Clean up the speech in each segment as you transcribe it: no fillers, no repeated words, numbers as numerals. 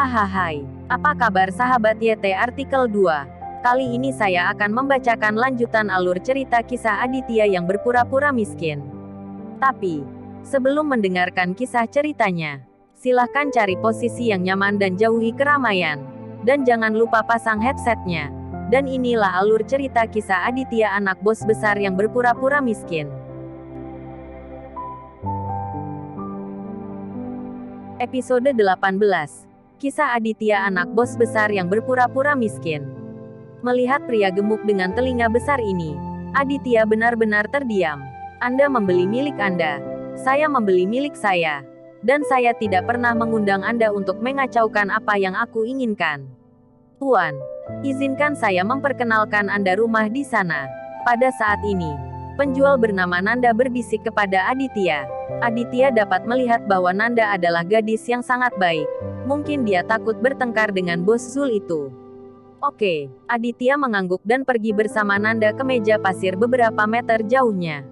Hahaha, apa kabar sahabat YT artikel 2? Kali ini saya akan membacakan lanjutan alur cerita kisah Aditya yang berpura-pura miskin. Tapi, sebelum mendengarkan kisah ceritanya, silahkan cari posisi yang nyaman dan jauhi keramaian. Dan jangan lupa pasang headsetnya. Dan inilah alur cerita kisah Aditya anak bos besar yang berpura-pura miskin. Episode 18. Kisah Aditya anak bos besar yang berpura-pura miskin. Melihat pria gemuk dengan telinga besar ini, Aditya benar-benar terdiam. Anda membeli milik Anda. Saya membeli milik saya. Dan saya tidak pernah mengundang Anda untuk mengacaukan apa yang aku inginkan. Tuan, izinkan saya memperkenalkan Anda rumah di sana. Pada saat ini, penjual bernama Nanda berbisik kepada Aditya. Aditya dapat melihat bahwa Nanda adalah gadis yang sangat baik. Mungkin dia takut bertengkar dengan bos Zul itu. Oke, Aditya mengangguk dan pergi bersama Nanda ke meja pasir beberapa meter jauhnya.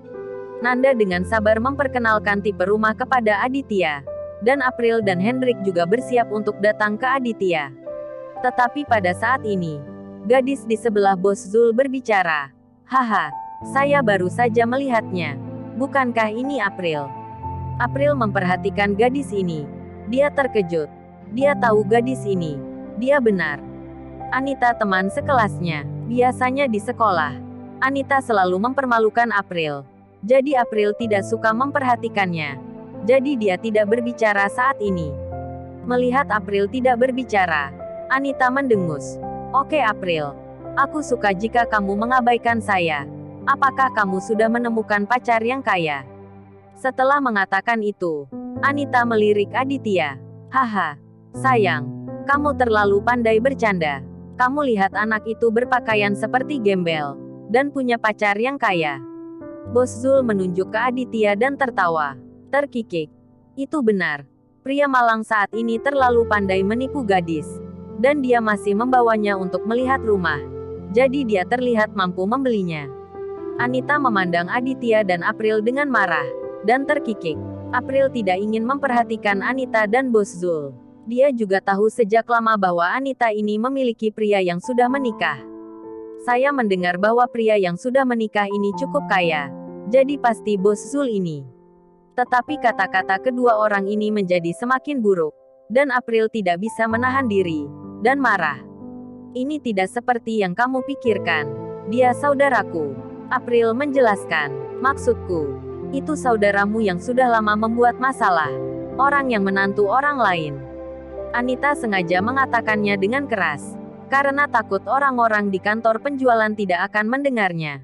Nanda dengan sabar memperkenalkan tipe rumah kepada Aditya. Dan April dan Hendrik juga bersiap untuk datang ke Aditya. Tetapi pada saat ini, gadis di sebelah bos Zul berbicara. Haha, saya baru saja melihatnya. Bukankah ini April? April memperhatikan gadis ini. Dia terkejut. Dia tahu gadis ini. Dia benar. Anita teman sekelasnya. Biasanya di sekolah, Anita selalu mempermalukan April. Jadi April tidak suka memperhatikannya. Jadi dia tidak berbicara saat ini. Melihat April tidak berbicara, Anita mendengus. Oke April. Aku suka jika kamu mengabaikan saya. Apakah kamu sudah menemukan pacar yang kaya? Setelah mengatakan itu, Anita melirik Aditya. Haha, sayang, kamu terlalu pandai bercanda. Kamu lihat anak itu berpakaian seperti gembel, dan punya pacar yang kaya. Bos Zul menunjuk ke Aditya dan tertawa. Terkikik. Itu benar. Pria malang saat ini terlalu pandai menipu gadis. Dan dia masih membawanya untuk melihat rumah. Jadi dia terlihat mampu membelinya. Anita memandang Aditya dan April dengan marah. Dan terkikik. April tidak ingin memperhatikan Anita dan bos Zul. Dia juga tahu sejak lama bahwa Anita ini memiliki pria yang sudah menikah. Saya mendengar bahwa pria yang sudah menikah ini cukup kaya. Jadi pasti bos Zul ini. Tetapi kata-kata kedua orang ini menjadi semakin buruk. Dan April tidak bisa menahan diri. Dan marah. Ini tidak seperti yang kamu pikirkan. Dia saudaraku. April menjelaskan. Maksudku, itu saudaramu yang sudah lama membuat masalah. Orang yang menantu orang lain. Anita sengaja mengatakannya dengan keras. Karena takut orang-orang di kantor penjualan tidak akan mendengarnya.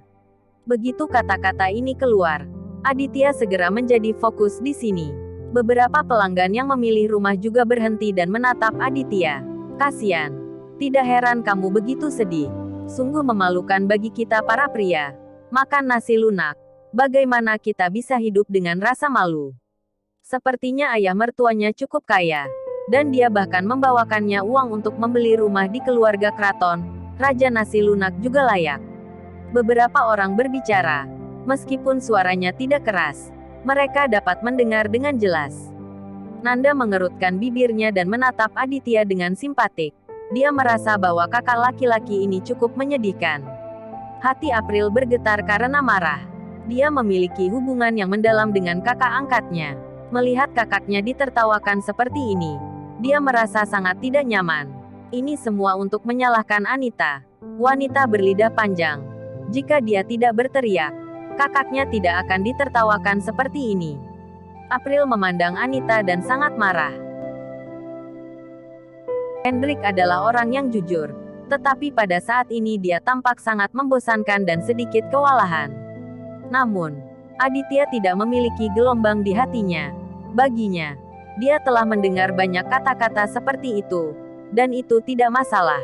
Begitu kata-kata ini keluar, Aditya segera menjadi fokus di sini. Beberapa pelanggan yang memilih rumah juga berhenti dan menatap Aditya. Kasian. Tidak heran kamu begitu sedih. Sungguh memalukan bagi kita para pria. Makan nasi lunak. Bagaimana kita bisa hidup dengan rasa malu? Sepertinya ayah mertuanya cukup kaya. Dan dia bahkan membawakannya uang untuk membeli rumah di keluarga keraton. Raja nasi lunak juga layak. Beberapa orang berbicara. Meskipun suaranya tidak keras, mereka dapat mendengar dengan jelas. Nanda mengerutkan bibirnya dan menatap Aditya dengan simpatik. Dia merasa bahwa kakak laki-laki ini cukup menyedihkan. Hati April bergetar karena marah. Dia memiliki hubungan yang mendalam dengan kakak angkatnya. Melihat kakaknya ditertawakan seperti ini, dia merasa sangat tidak nyaman. Ini semua untuk menyalahkan Anita. Wanita berlidah panjang. Jika dia tidak berteriak, kakaknya tidak akan ditertawakan seperti ini. April memandang Anita dan sangat marah. Hendrik adalah orang yang jujur. Tetapi pada saat ini dia tampak sangat membosankan dan sedikit kewalahan. Namun, Aditya tidak memiliki gelombang di hatinya. Baginya, dia telah mendengar banyak kata-kata seperti itu. Dan itu tidak masalah.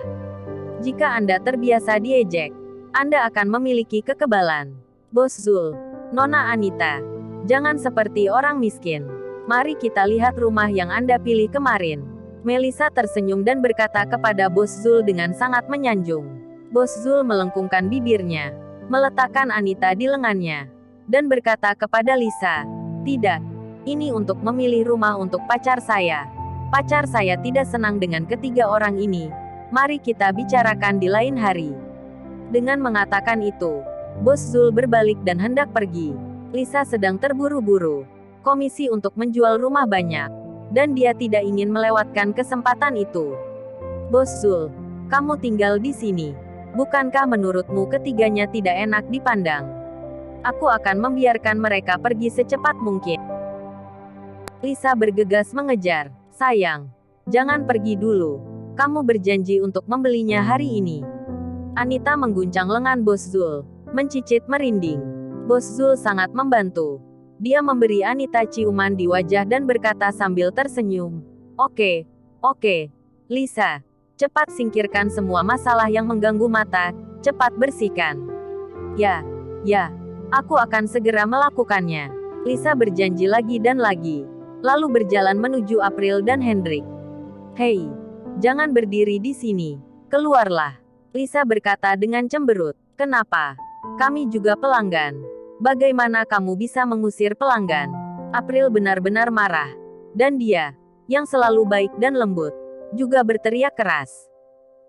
Jika Anda terbiasa diejek, Anda akan memiliki kekebalan. Bos Zul, Nona Anita, jangan seperti orang miskin. Mari kita lihat rumah yang Anda pilih kemarin. Melissa tersenyum dan berkata kepada bos Zul dengan sangat menyanjung. Bos Zul melengkungkan bibirnya, meletakkan Anita di lengannya, dan berkata kepada Lisa, "Tidak, ini untuk memilih rumah untuk pacar saya. Pacar saya tidak senang dengan ketiga orang ini. Mari kita bicarakan di lain hari. Dengan mengatakan itu, Bos Zul berbalik dan hendak pergi. Lisa sedang terburu-buru. Komisi untuk menjual rumah banyak. Dan dia tidak ingin melewatkan kesempatan itu. Bos Zul, kamu tinggal di sini. Bukankah menurutmu ketiganya tidak enak dipandang? Aku akan membiarkan mereka pergi secepat mungkin. Lisa bergegas mengejar. Sayang, jangan pergi dulu. Kamu berjanji untuk membelinya hari ini. Anita mengguncang lengan Bos Zul, mencicit merinding. Bos Zul sangat membantu. Dia memberi Anita ciuman di wajah dan berkata sambil tersenyum. Oke, Lisa. Cepat singkirkan semua masalah yang mengganggu mata, cepat bersihkan. Ya, aku akan segera melakukannya. Lisa berjanji lagi dan lagi. Lalu berjalan menuju April dan Hendrik. Hei, jangan berdiri di sini. Keluarlah. Lisa berkata dengan cemberut. Kenapa? Kami juga pelanggan. Bagaimana kamu bisa mengusir pelanggan? April benar-benar marah. Dan dia, yang selalu baik dan lembut, juga berteriak keras.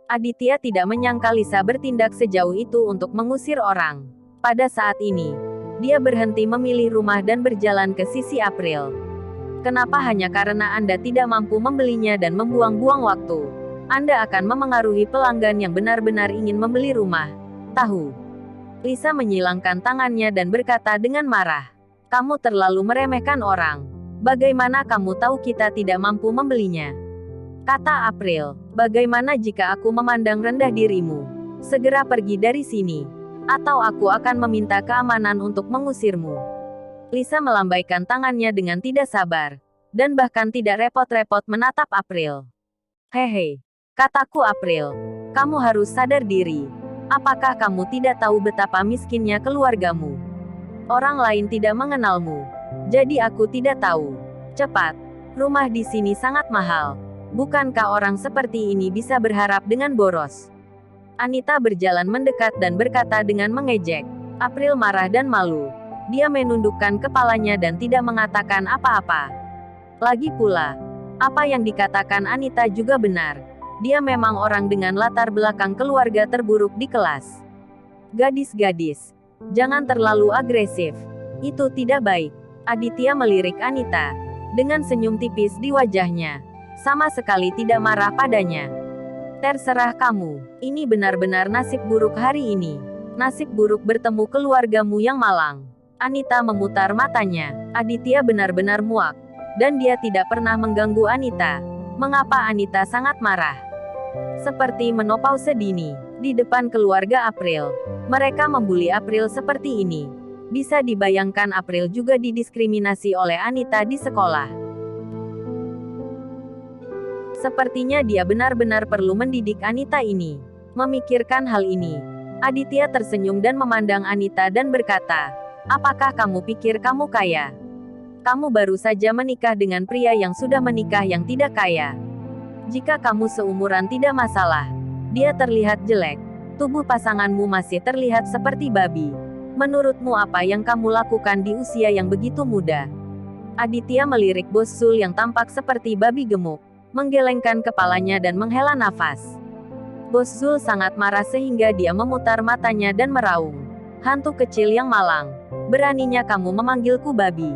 Aditya tidak menyangka Lisa bertindak sejauh itu untuk mengusir orang. Pada saat ini, dia berhenti memilih rumah dan berjalan ke sisi April. Kenapa hanya karena Anda tidak mampu membelinya dan membuang-buang waktu? Anda akan memengaruhi pelanggan yang benar-benar ingin membeli rumah. Tahu? Lisa menyilangkan tangannya dan berkata dengan marah. Kamu terlalu meremehkan orang. Bagaimana kamu tahu kita tidak mampu membelinya? Kata April, bagaimana jika aku memandang rendah dirimu? Segera pergi dari sini. Atau aku akan meminta keamanan untuk mengusirmu. Lisa melambaikan tangannya dengan tidak sabar. Dan bahkan tidak repot-repot menatap April. Hehe, kataku April. Kamu harus sadar diri. Apakah kamu tidak tahu betapa miskinnya keluargamu? Orang lain tidak mengenalmu. Jadi aku tidak tahu. Cepat. Rumah di sini sangat mahal. Bukankah orang seperti ini bisa berharap dengan boros? Anita berjalan mendekat dan berkata dengan mengejek. April marah dan malu. Dia menundukkan kepalanya dan tidak mengatakan apa-apa. Lagi pula, apa yang dikatakan Anita juga benar. Dia memang orang dengan latar belakang keluarga terburuk di kelas. Gadis-gadis, jangan terlalu agresif. Itu tidak baik. Aditya melirik Anita. Dengan senyum tipis di wajahnya. Sama sekali tidak marah padanya. Terserah kamu. Ini benar-benar nasib buruk hari ini. Nasib buruk bertemu keluargamu yang malang. Anita memutar matanya. Aditya benar-benar muak. Dan dia tidak pernah mengganggu Anita. Mengapa Anita sangat marah? Seperti menopause dini. Di depan keluarga April. Mereka membuli April seperti ini. Bisa dibayangkan April juga didiskriminasi oleh Anita di sekolah. Sepertinya dia benar-benar perlu mendidik Anita ini. Memikirkan hal ini, Aditya tersenyum dan memandang Anita dan berkata, apakah kamu pikir kamu kaya? Kamu baru saja menikah dengan pria yang sudah menikah yang tidak kaya. Jika kamu seumuran tidak masalah. Dia terlihat jelek. Tubuh pasanganmu masih terlihat seperti babi. Menurutmu apa yang kamu lakukan di usia yang begitu muda? Aditya melirik Bos Zul yang tampak seperti babi gemuk. Menggelengkan kepalanya dan menghela nafas. Bos Zul sangat marah sehingga dia memutar matanya dan meraung. Hantu kecil yang malang. Beraninya kamu memanggilku babi.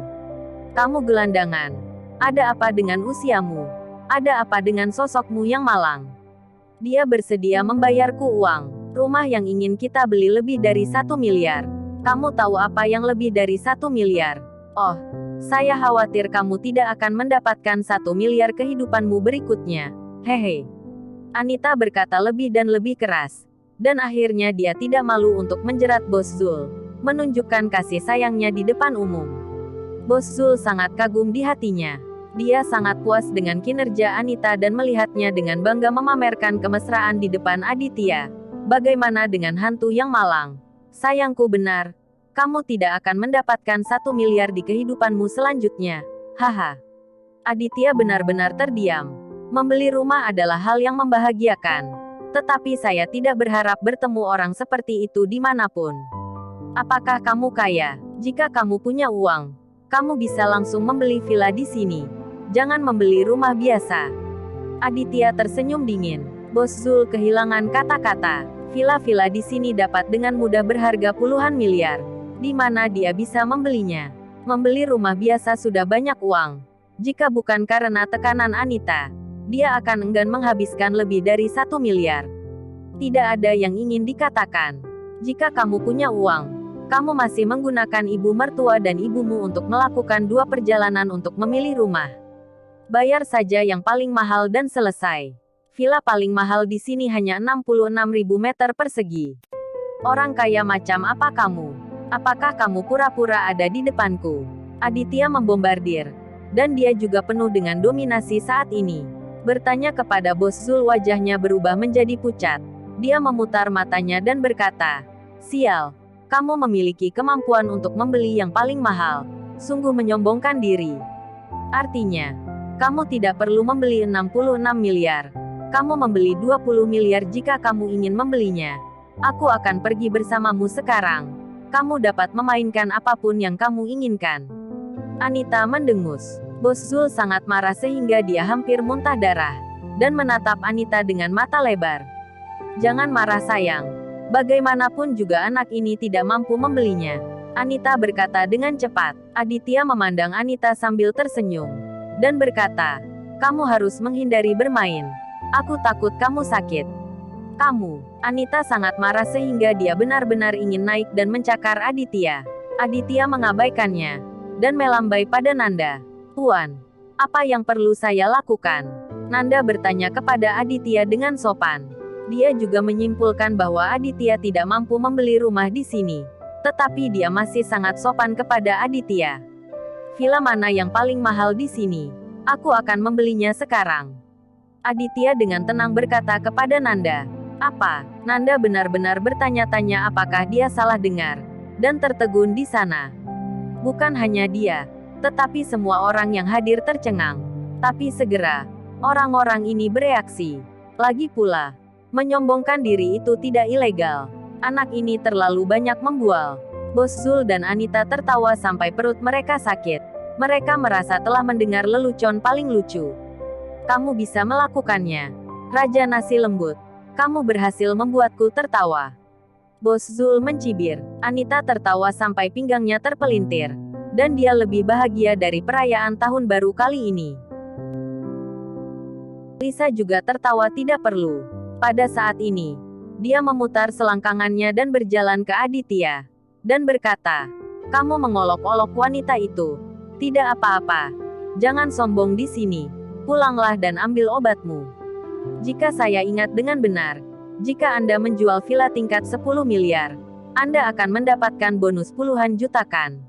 Kamu gelandangan. Ada apa dengan usiamu? Ada apa dengan sosokmu yang malang? Dia bersedia membayarku uang. Rumah yang ingin kita beli lebih dari 1 miliar. Kamu tahu apa yang lebih dari 1 miliar? Oh, saya khawatir kamu tidak akan mendapatkan 1 miliar kehidupanmu berikutnya. Hehe. Anita berkata lebih dan lebih keras. Dan akhirnya dia tidak malu untuk menjerat Bos Zul. Menunjukkan kasih sayangnya di depan umum. Bos Zul sangat kagum di hatinya. Dia sangat puas dengan kinerja Anita dan melihatnya dengan bangga memamerkan kemesraan di depan Aditya. Bagaimana dengan hantu yang malang? Sayangku benar. Kamu tidak akan mendapatkan 1 miliar di kehidupanmu selanjutnya. Haha. Aditya benar-benar terdiam. Membeli rumah adalah hal yang membahagiakan. Tetapi saya tidak berharap bertemu orang seperti itu dimanapun. Apakah kamu kaya? Jika kamu punya uang, kamu bisa langsung membeli villa di sini. Jangan membeli rumah biasa. Aditya tersenyum dingin. Bos Zul kehilangan kata-kata. Villa-villa di sini dapat dengan mudah berharga puluhan miliar. Di mana dia bisa membelinya? Membeli rumah biasa sudah banyak uang. Jika bukan karena tekanan Anita, dia akan enggan menghabiskan lebih dari 1 miliar. Tidak ada yang ingin dikatakan. Jika kamu punya uang, kamu masih menggunakan ibu mertua dan ibumu untuk melakukan 2 perjalanan untuk memilih rumah. Bayar saja yang paling mahal dan selesai. Villa paling mahal di sini hanya 66.000 meter persegi. Orang kaya macam apa kamu? Apakah kamu pura-pura ada di depanku? Aditya membombardir. Dan dia juga penuh dengan dominasi saat ini. Bertanya kepada Bos Zul, wajahnya berubah menjadi pucat. Dia memutar matanya dan berkata, "Sial, kamu memiliki kemampuan untuk membeli yang paling mahal. Sungguh menyombongkan diri. Artinya, kamu tidak perlu membeli 66 miliar. Kamu membeli 20 miliar jika kamu ingin membelinya. Aku akan pergi bersamamu sekarang. Kamu dapat memainkan apapun yang kamu inginkan." Anita mendengus. Bos Zul sangat marah sehingga dia hampir muntah darah. Dan menatap Anita dengan mata lebar. "Jangan marah sayang. Bagaimanapun juga anak ini tidak mampu membelinya." Anita berkata dengan cepat. Aditya memandang Anita sambil tersenyum. Dan berkata, "Kamu harus menghindari bermain. Aku takut kamu sakit." "Kamu." Anita sangat marah sehingga dia benar-benar ingin naik dan mencakar Aditya. Aditya mengabaikannya. Dan melambai pada Nanda. "Tuan, apa yang perlu saya lakukan?" Nanda bertanya kepada Aditya dengan sopan. Dia juga menyimpulkan bahwa Aditya tidak mampu membeli rumah di sini. Tetapi dia masih sangat sopan kepada Aditya. "Villa mana yang paling mahal di sini? Aku akan membelinya sekarang." Aditya dengan tenang berkata kepada Nanda. "Apa?" Nanda benar-benar bertanya-tanya apakah dia salah dengar. Dan tertegun di sana. Bukan hanya dia, tetapi semua orang yang hadir tercengang. Tapi segera, orang-orang ini bereaksi. Lagi pula, menyombongkan diri itu tidak ilegal. Anak ini terlalu banyak membual. Bos Zul dan Anita tertawa sampai perut mereka sakit. Mereka merasa telah mendengar lelucon paling lucu. "Kamu bisa melakukannya. Raja Nasi Lembut. Kamu berhasil membuatku tertawa." Bos Zul mencibir. Anita tertawa sampai pinggangnya terpelintir. Dan dia lebih bahagia dari perayaan tahun baru kali ini. Lisa juga tertawa tidak perlu. Pada saat ini, dia memutar selangkangannya dan berjalan ke Aditya. Dan berkata, "Kamu mengolok-olok wanita itu. Tidak apa-apa. Jangan sombong di sini. Pulanglah dan ambil obatmu. Jika saya ingat dengan benar, jika Anda menjual villa tingkat 10 miliar, Anda akan mendapatkan bonus puluhan juta kan?"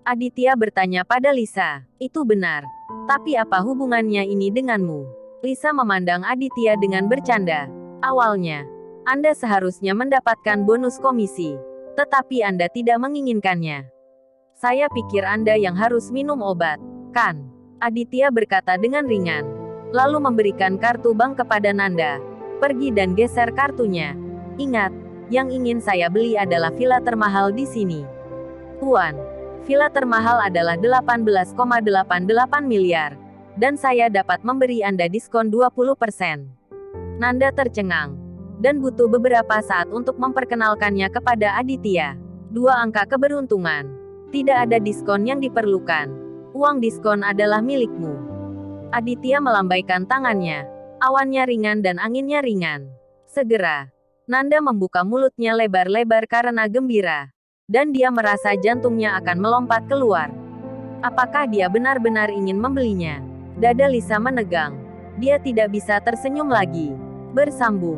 Aditya bertanya pada Lisa. "Itu benar. Tapi apa hubungannya ini denganmu?" Lisa memandang Aditya dengan bercanda. "Awalnya, Anda seharusnya mendapatkan bonus komisi. Tetapi Anda tidak menginginkannya. Saya pikir Anda yang harus minum obat, kan?" Aditya berkata dengan ringan. Lalu memberikan kartu bank kepada Nanda. "Pergi dan geser kartunya. Ingat, yang ingin saya beli adalah villa termahal di sini. Tuan, villa termahal adalah 18,88 miliar. Dan saya dapat memberi Anda diskon 20%. Nanda tercengang. Dan butuh beberapa saat untuk memperkenalkannya kepada Aditya. 2 angka keberuntungan. Tidak ada diskon yang diperlukan. Uang diskon adalah milikmu." Aditya melambaikan tangannya. Awannya ringan dan anginnya ringan. Segera, Nanda membuka mulutnya lebar-lebar karena gembira. Dan dia merasa jantungnya akan melompat keluar. Apakah dia benar-benar ingin membelinya? Dada Lisa menegang. Dia tidak bisa tersenyum lagi. Bersambung.